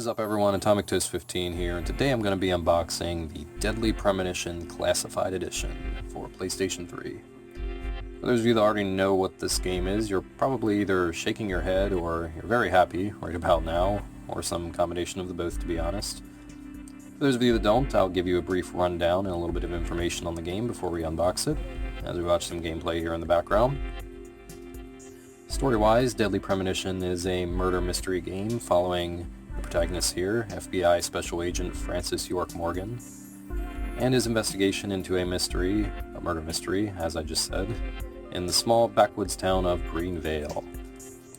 What is up everyone, Atomic Toast 15 here, and today I'm going to be unboxing the Deadly Premonition Classified Edition for PlayStation 3. For those of you that already know what this game is, you're probably either shaking your head or you're very happy right about now, or some combination of the both to be honest. For those of you that don't, I'll give you a brief rundown and a little bit of information on the game before we unbox it, as we watch some gameplay here in the background. Story-wise, Deadly Premonition is a murder mystery game following the protagonist here, FBI Special Agent Francis York Morgan, and his investigation into a murder mystery, as I just said, in the small backwoods town of Greenvale.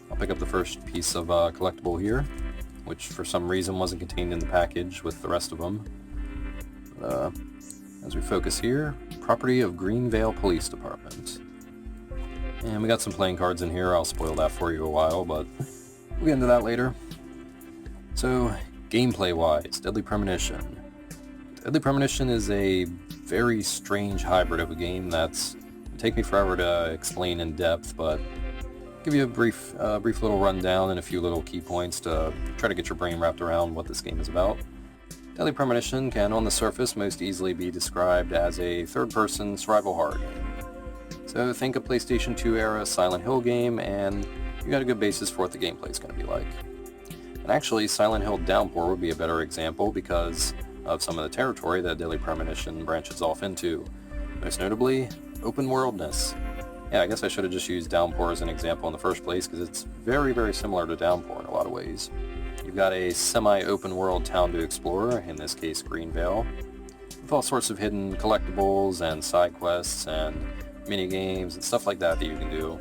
I'll pick up the first piece of collectible here, which for some reason wasn't contained in the package with the rest of them. As we focus here, property of Greenvale Police Department. And we got some playing cards in here. I'll spoil that for you a while, but we'll get into that later. So, gameplay-wise, Deadly Premonition. Deadly Premonition is a very strange hybrid of a game that's it'll take me forever to explain in depth, but I'll give you a brief little rundown and a few little key points to try to get your brain wrapped around what this game is about. Deadly Premonition can, on the surface, most easily be described as a third-person survival horror game. So think a PlayStation 2 era Silent Hill game, and you got a good basis for what the gameplay is going to be like. And actually, Silent Hill Downpour would be a better example because of some of the territory that Deadly Premonition branches off into. Most notably, open worldness. Yeah, I guess I should have just used Downpour as an example in the first place because it's very, very similar to Downpour in a lot of ways. You've got a semi-open world town to explore, in this case Greenvale, with all sorts of hidden collectibles and side quests and mini games and stuff like that you can do.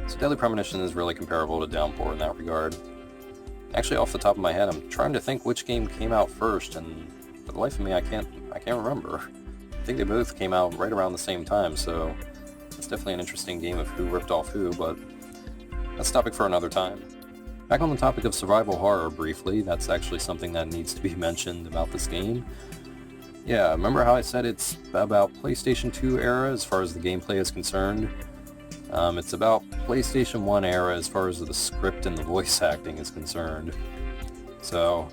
So Deadly Premonition is really comparable to Downpour in that regard. Actually, off the top of my head, I'm trying to think which game came out first, and for the life of me, I can't remember. I think they both came out right around the same time, so it's definitely an interesting game of who ripped off who, but that's a topic for another time. Back on the topic of survival horror briefly, that's actually something that needs to be mentioned about this game. Yeah, remember how I said it's about PlayStation 2 era as far as the gameplay is concerned? It's about PlayStation 1 era as far as the script and the voice acting is concerned. So,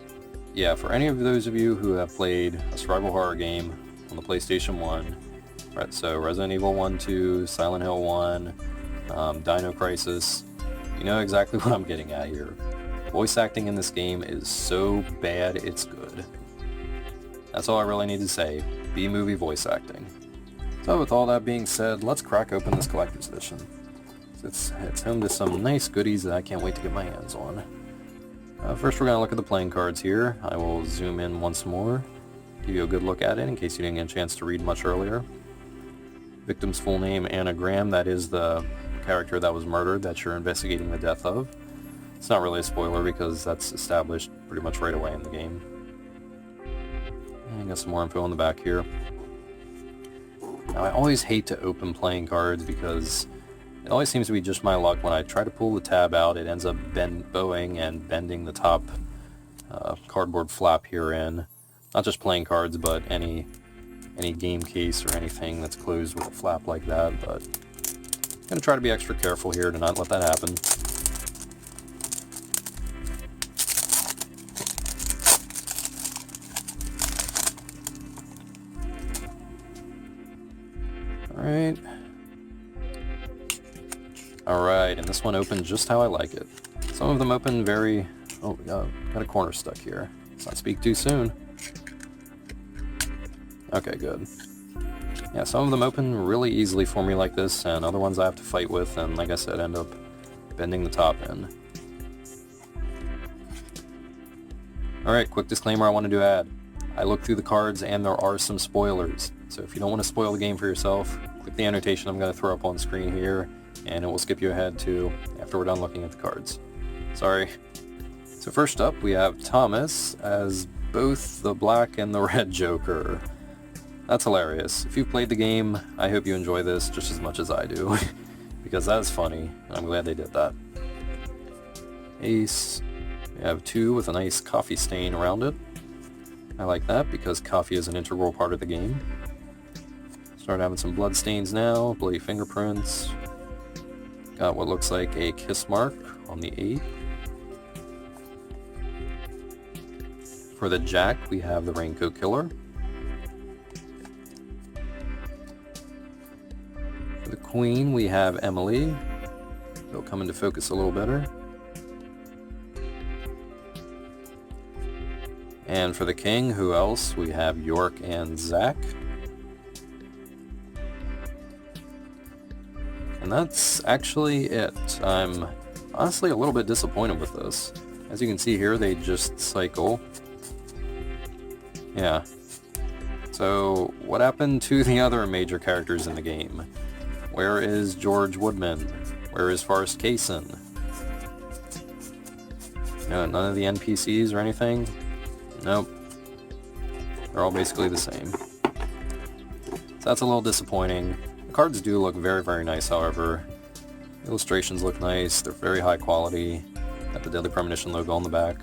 yeah, for any of those of you who have played a survival horror game on the PlayStation 1, right, so Resident Evil 1, 2, Silent Hill 1, Dino Crisis, you know exactly what I'm getting at here. Voice acting in this game is so bad it's good. That's all I really need to say. B-movie voice acting. So with all that being said, let's crack open this collector's edition. It's home to some nice goodies that I can't wait to get my hands on. First we're going to look at the playing cards here. I will zoom in once more, give you a good look at it in case you didn't get a chance to read much earlier. Victim's full name, Anna Graham, that is the character that was murdered that you're investigating the death of. It's not really a spoiler because that's established pretty much right away in the game. I got some more info on the back here. Now I always hate to open playing cards because it always seems to be just my luck. When I try to pull the tab out, it ends up bowing and bending the top cardboard flap here in. Not just playing cards, but any game case or anything that's closed with a flap like that. But I'm going to try to be extra careful here to not let that happen. Alright, and this one opened just how I like it. Some of them open very... Oh, we got a corner stuck here. Let's not speak too soon. Okay, good. Yeah, some of them open really easily for me like this, and other ones I have to fight with, and like I said, end up bending the top in. Alright, quick disclaimer I wanted to add. I looked through the cards, and there are some spoilers. So if you don't want to spoil the game for yourself, click the annotation I'm going to throw up on screen here, and it will skip you ahead to after we're done looking at the cards. Sorry. So first up, we have Thomas as both the black and the red Joker. That's hilarious. If you've played the game, I hope you enjoy this just as much as I do, because that is funny, and I'm glad they did that. Ace. We have 2 with a nice coffee stain around it. I like that because coffee is an integral part of the game. Start having some blood stains now, bloody fingerprints. Got what looks like a kiss mark on the 8. For the Jack, we have the Raincoat Killer. For the Queen, we have Emily. They'll come into focus a little better. And for the King, who else? We have York and Zach. And that's actually it. I'm honestly a little bit disappointed with this. As you can see here, they just cycle. Yeah. So, what happened to the other major characters in the game? Where is George Woodman? Where is Forrest Kaysen? No, none of the NPCs or anything? Nope. They're all basically the same. So that's a little disappointing. The cards do look very, very nice, however. Illustrations look nice, they're very high quality. Got the Deadly Premonition logo on the back.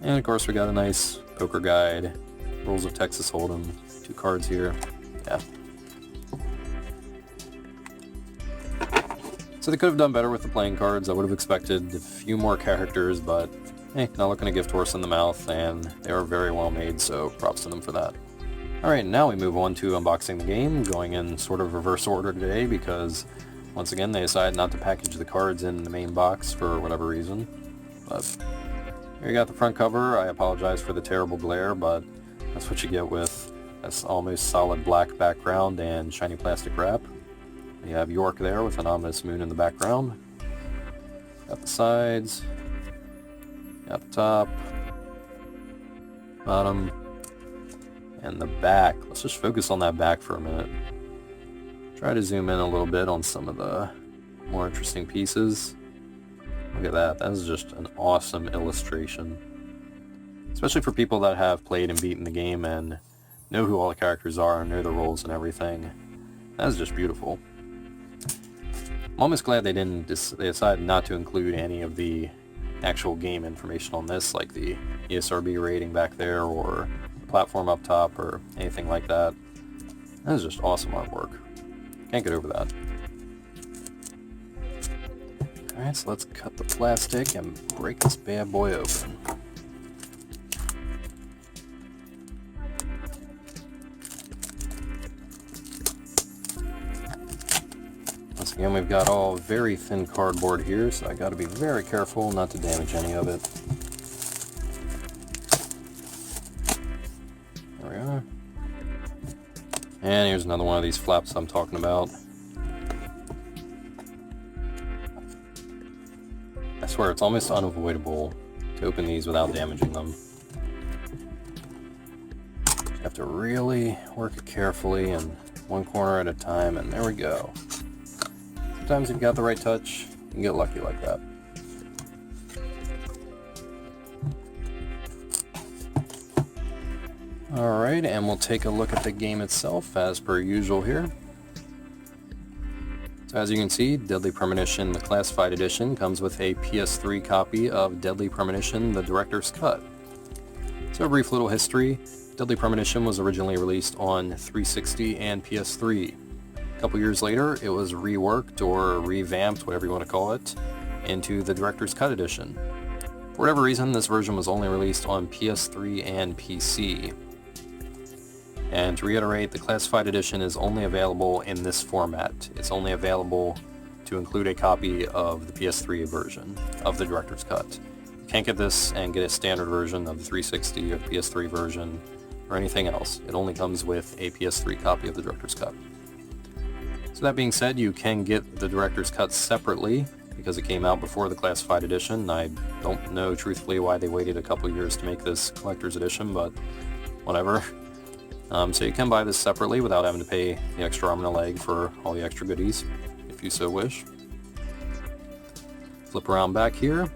And of course we got a nice poker guide, Rules of Texas Hold'em, 2 cards here. Yeah. So they could have done better with the playing cards. I would have expected a few more characters, but hey, not looking a gift horse in the mouth, and they are very well made, so props to them for that. Alright, now we move on to unboxing the game, going in sort of reverse order today because, once again, they decided not to package the cards in the main box for whatever reason. But here you got the front cover. I apologize for the terrible glare, but that's what you get with this almost solid black background and shiny plastic wrap. You have York there with an ominous moon in the background. Got the sides. Got the top, bottom, and the back. Let's just focus on that back for a minute. Try to zoom in a little bit on some of the more interesting pieces. Look at that. That is just an awesome illustration. Especially for people that have played and beaten the game and know who all the characters are and know the roles and everything. That is just beautiful. I'm almost glad they decided not to include any of the actual game information on this, like the ESRB rating back there or the platform up top or anything like that. That is just awesome artwork. Can't get over that. Alright, so let's cut the plastic and break this bad boy open. Once again, we've got all very thin cardboard here, so I gotta be very careful not to damage any of it. There we are. And here's another one of these flaps I'm talking about. I swear, it's almost unavoidable to open these without damaging them. You have to really work it carefully and one corner at a time, and there we go. Sometimes if you've got the right touch, you can get lucky like that. Alright, and we'll take a look at the game itself as per usual here. So as you can see, Deadly Premonition, the Classified Edition, comes with a PS3 copy of Deadly Premonition, the Director's Cut. So a brief little history. Deadly Premonition was originally released on 360 and PS3. A couple years later, it was reworked or revamped, whatever you want to call it, into the Director's Cut Edition. For whatever reason, this version was only released on PS3 and PC. And to reiterate, the Classified Edition is only available in this format. It's only available to include a copy of the PS3 version of the Director's Cut. You can't get this and get a standard version of the 360 or PS3 version or anything else. It only comes with a PS3 copy of the Director's Cut. So that being said, you can get the Director's Cut separately because it came out before the Classified Edition. I don't know truthfully why they waited a couple years to make this Collector's Edition, but whatever. So you can buy this separately without having to pay the extra arm and a leg for all the extra goodies, if you so wish. Flip around back here,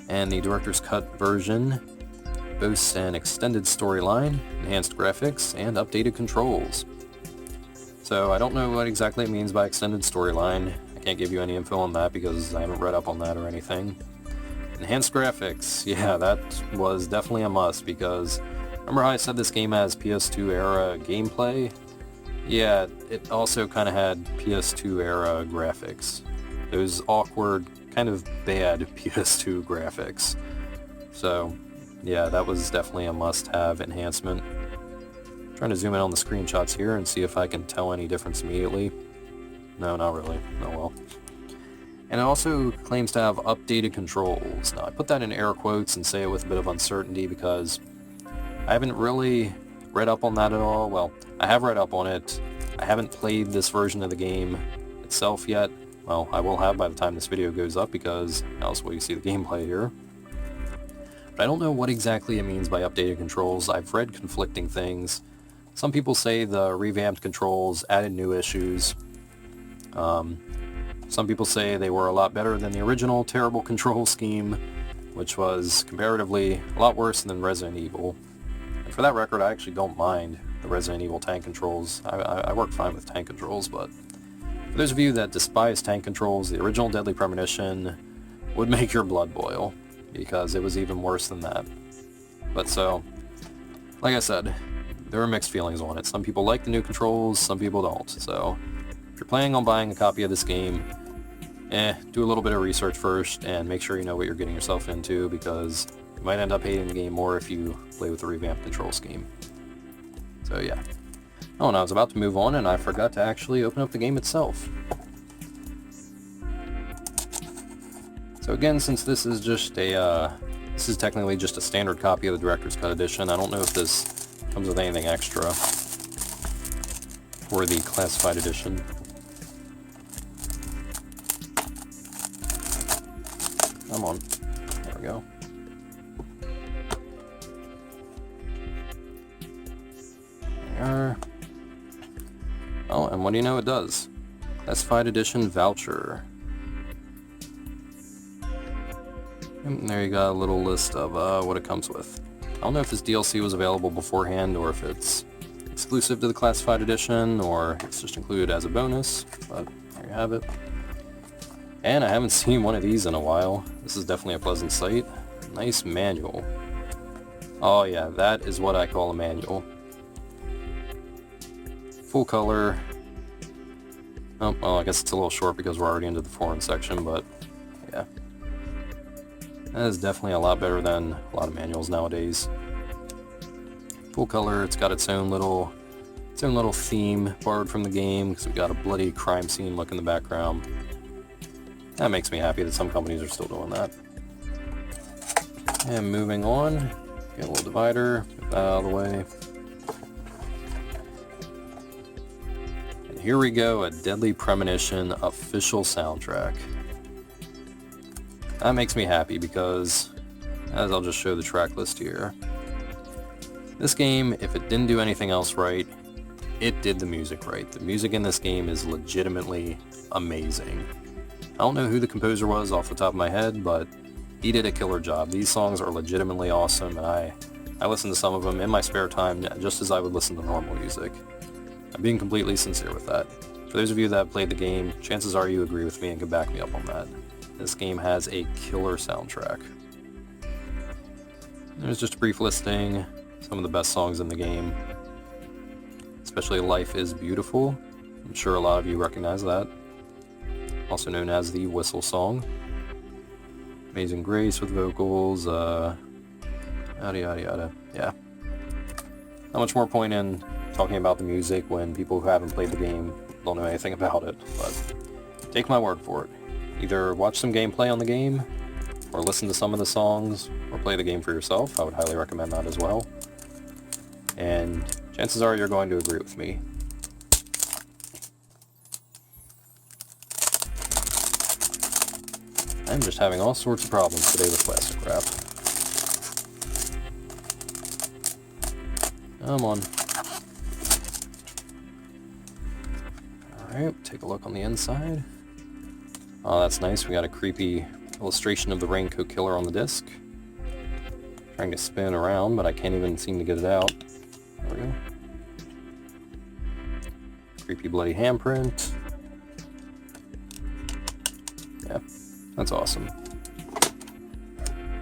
and the Director's Cut version boasts an extended storyline, enhanced graphics, and updated controls. So I don't know what exactly it means by extended storyline. I can't give you any info on that because I haven't read up on that or anything. Enhanced graphics, yeah, that was definitely a must because remember how I said this game has PS2 era gameplay? Yeah, it also kind of had PS2 era graphics. Those awkward, kind of bad PS2 graphics. So Yeah, that was definitely a must-have enhancement. Trying to zoom in on the screenshots here and see if I can tell any difference immediately. No, not really. Oh well. And it also claims to have updated controls. Now, I put that in air quotes and say it with a bit of uncertainty because I haven't really read up on that at all. Well, I have read up on it. I haven't played this version of the game itself yet. Well, I will have by the time this video goes up because else will you see the gameplay here. But I don't know what exactly it means by updated controls. I've read conflicting things. Some people say the revamped controls added new issues. Some people say they were a lot better than the original terrible control scheme, which was comparatively a lot worse than Resident Evil. And for that record, I actually don't mind the Resident Evil tank controls. I work fine with tank controls, but for those of you that despise tank controls, the original Deadly Premonition would make your blood boil, because it was even worse than that. But so, like I said, there are mixed feelings on it. Some people like the new controls, some people don't. So, if you're planning on buying a copy of this game, do a little bit of research first and make sure you know what you're getting yourself into, because you might end up hating the game more if you play with the revamped control scheme. So yeah. Oh, and I was about to move on and I forgot to actually open up the game itself. So again, since this is just a, this is technically just a standard copy of the Director's Cut Edition, I don't know if this comes with anything extra for the Classified Edition. Come on. There we go. There. Oh, and what do you know it does? Classified Edition voucher. And there you got a little list of what it comes with. I don't know if this DLC was available beforehand or if it's exclusive to the Classified Edition or it's just included as a bonus, but there you have it. And I haven't seen one of these in a while. This is definitely a pleasant sight. Nice manual. Oh yeah, that is what I call a manual. Full color. Oh, well, I guess it's a little short because we're already into the foreign section, but yeah. That is definitely a lot better than a lot of manuals nowadays. Full color, it's got its own little theme borrowed from the game, because we've got a bloody crime scene look in the background. That makes me happy that some companies are still doing that. And moving on, get a little divider, get that out of the way. And here we go, a Deadly Premonition official soundtrack. That makes me happy because, as I'll just show the track list here, this game, if it didn't do anything else right, it did the music right. The music in this game is legitimately amazing. I don't know who the composer was off the top of my head, but he did a killer job. These songs are legitimately awesome, and I listen to some of them in my spare time just as I would listen to normal music. I'm being completely sincere with that. For those of you that have played the game, chances are you agree with me and can back me up on that. This game has a killer soundtrack. There's just a brief listing, some of the best songs in the game, especially Life is Beautiful. I'm sure a lot of you recognize that. Also known as the Whistle Song. Amazing Grace with vocals, yada yada yada. Yeah. Not much more point in talking about the music when people who haven't played the game don't know anything about it, but take my word for it. Either watch some gameplay on the game, or listen to some of the songs, or play the game for yourself. I would highly recommend that as well. And chances are you're going to agree with me. I'm just having all sorts of problems today with plastic wrap. Come on. Alright, take a look on the inside. Oh, that's nice. We got a creepy illustration of the Raincoat Killer on the disc. Trying to spin around, but I can't even seem to get it out. There we go. Creepy bloody handprint. Yeah, that's awesome.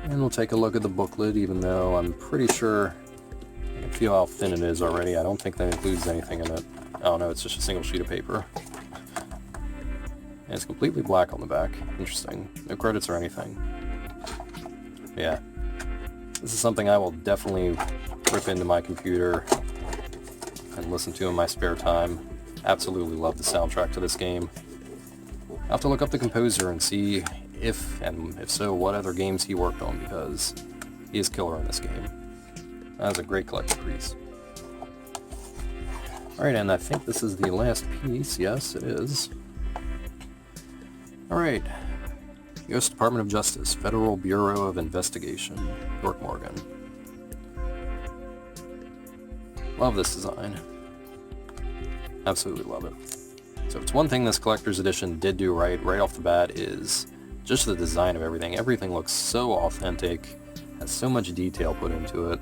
And we'll take a look at the booklet, even though I'm pretty sure I can feel how thin it is already. I don't think that includes anything in it. Oh no, it's just a single sheet of paper. And it's completely black on the back. Interesting. No credits or anything. Yeah. This is something I will definitely rip into my computer and listen to in my spare time. Absolutely love the soundtrack to this game. I'll have to look up the composer and see if, and if so, what other games he worked on, because he is killer in this game. That is a great collector piece. Alright, and I think this is the last piece. Yes, it is. Alright. U.S. Department of Justice, Federal Bureau of Investigation, York Morgan. Love this design. Absolutely love it. So it's one thing this collector's edition did do right off the bat is just the design of everything. Everything looks so authentic, has so much detail put into it.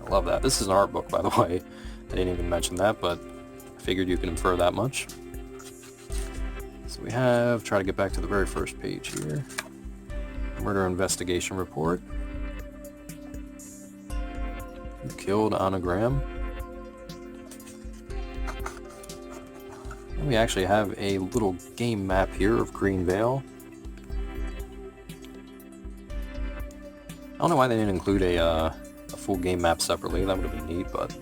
I love that. This is an art book, by the way. I didn't even mention that, but I figured you can infer that much. So we have, try to get back to the very first page here. Murder investigation report. Who killed Anna Graham? And we actually have a little game map here of Greenvale. I don't know why they didn't include a full game map separately. That would have been neat, but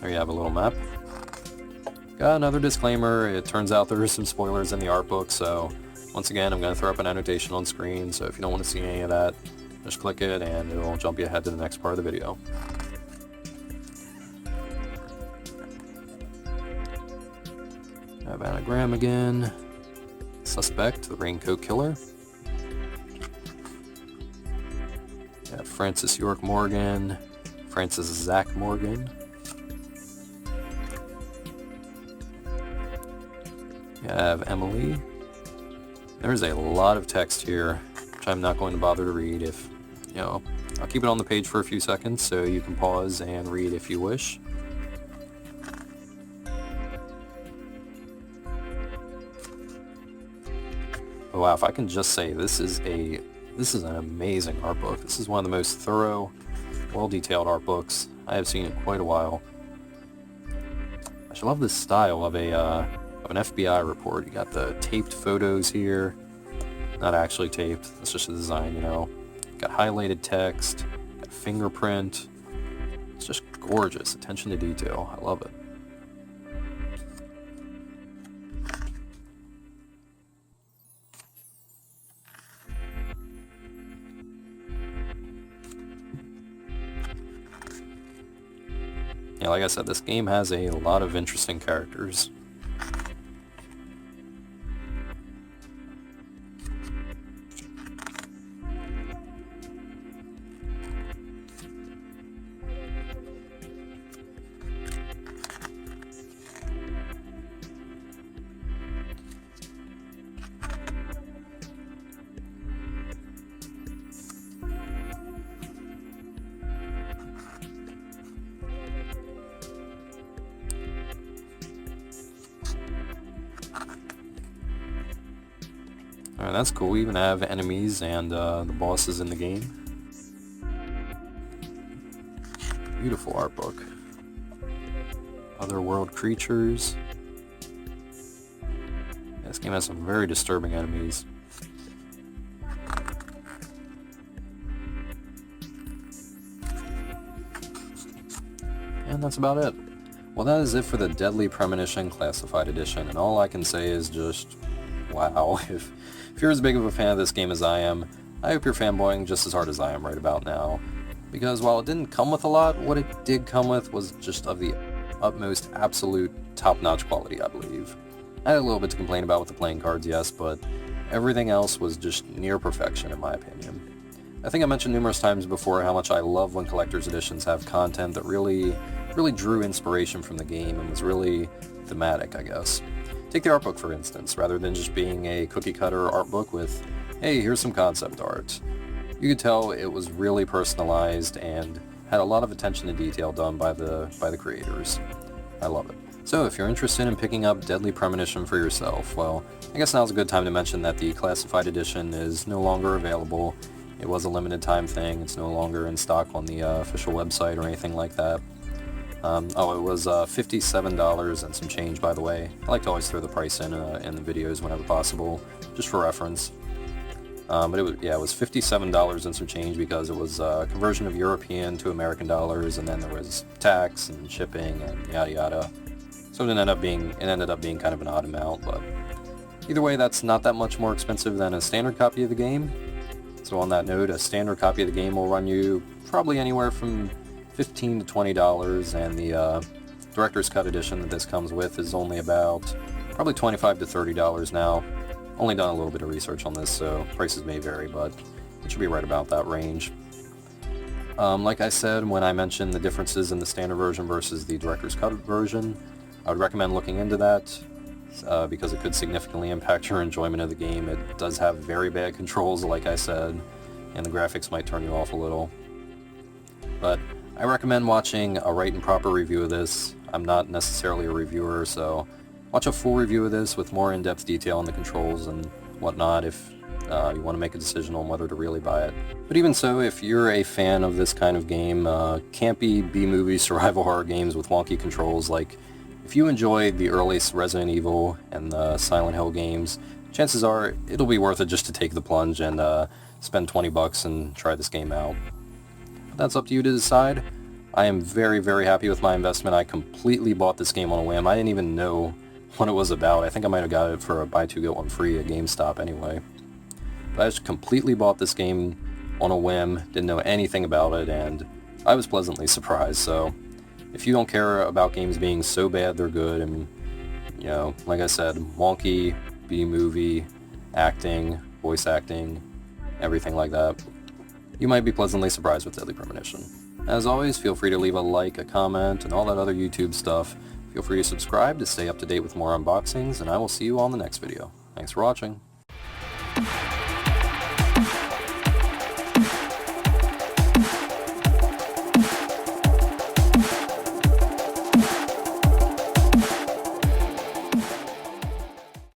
there you have a little map. Got another disclaimer. It turns out there are some spoilers in the art book, so once again I'm going to throw up an annotation on screen, so if you don't want to see any of that, just click it and it'll jump you ahead to the next part of the video. Have Anna Graham again. Suspect, the Raincoat Killer. Got Francis York Morgan. Francis Zach Morgan. You have Emily. There's a lot of text here, which I'm not going to bother to read. If, you know, I'll keep it on the page for a few seconds so you can pause and read if you wish. Oh, wow, if I can just say, this is an amazing art book. This is one of the most thorough, well-detailed art books I have seen in quite a while. I just love this style of an FBI report. You got the taped photos here. Not actually taped, it's just a design, you know. Got highlighted text, got fingerprint. It's just gorgeous. Attention to detail. I love it. Yeah, like I said, this game has a lot of interesting characters. Alright, that's cool. We even have enemies and the bosses in the game. Beautiful art book. Otherworld creatures. Yeah, this game has some very disturbing enemies. And that's about it. Well, that is it for the Deadly Premonition Classified Edition, and all I can say is just, wow. If you're as big of a fan of this game as I am, I hope you're fanboying just as hard as I am right about now. Because while it didn't come with a lot, what it did come with was just of the utmost absolute top-notch quality, I believe. I had a little bit to complain about with the playing cards, yes, but everything else was just near perfection in my opinion. I think I mentioned numerous times before how much I love when collector's editions have content that really drew inspiration from the game and was really thematic, I guess. Take the art book, for instance, rather than just being a cookie-cutter art book with, hey, here's some concept art. You could tell it was really personalized and had a lot of attention to detail done by the creators. I love it. So if you're interested in picking up Deadly Premonition for yourself, well, I guess now's a good time to mention that the Classified Edition is no longer available. It was a limited time thing. It's no longer in stock on the official website or anything like that. Oh, it was $57 and some change, by the way. I like to always throw the price in the videos whenever possible, just for reference. But it was $57 and some change because it was a conversion of European to American dollars, and then there was tax and shipping and yada yada. So it ended up being kind of an odd amount, but either way, that's not that much more expensive than a standard copy of the game. So on that note, a standard copy of the game will run you probably anywhere from $15 to $20, and the Director's Cut edition that this comes with is only about probably $25 to $30 now. Only done a little bit of research on this, so prices may vary, but it should be right about that range. Like I said, when I mentioned the differences in the standard version versus the Director's Cut version, I would recommend looking into that because it could significantly impact your enjoyment of the game. It does have very bad controls, like I said, and the graphics might turn you off a little. But I recommend watching a right and proper review of this. I'm not necessarily a reviewer, so watch a full review of this with more in-depth detail on the controls and whatnot if you want to make a decision on whether to really buy it. But even so, if you're a fan of this kind of game, campy B-movie survival horror games with wonky controls, like if you enjoyed the earliest Resident Evil and the Silent Hill games, chances are it'll be worth it just to take the plunge and spend $20 and try this game out. But that's up to you to decide. I am very, very happy with my investment. I completely bought this game on a whim. I didn't even know what it was about. I think I might have got it for a buy two get one free at GameStop anyway. But I just completely bought this game on a whim, didn't know anything about it, and I was pleasantly surprised. So if you don't care about games being so bad they're good, and you know, like I said, wonky, B-movie, acting, voice acting, everything like that, you might be pleasantly surprised with Deadly Premonition. As always, feel free to leave a like, a comment, and all that other YouTube stuff. Feel free to subscribe to stay up to date with more unboxings, and I will see you on the next video. Thanks for watching.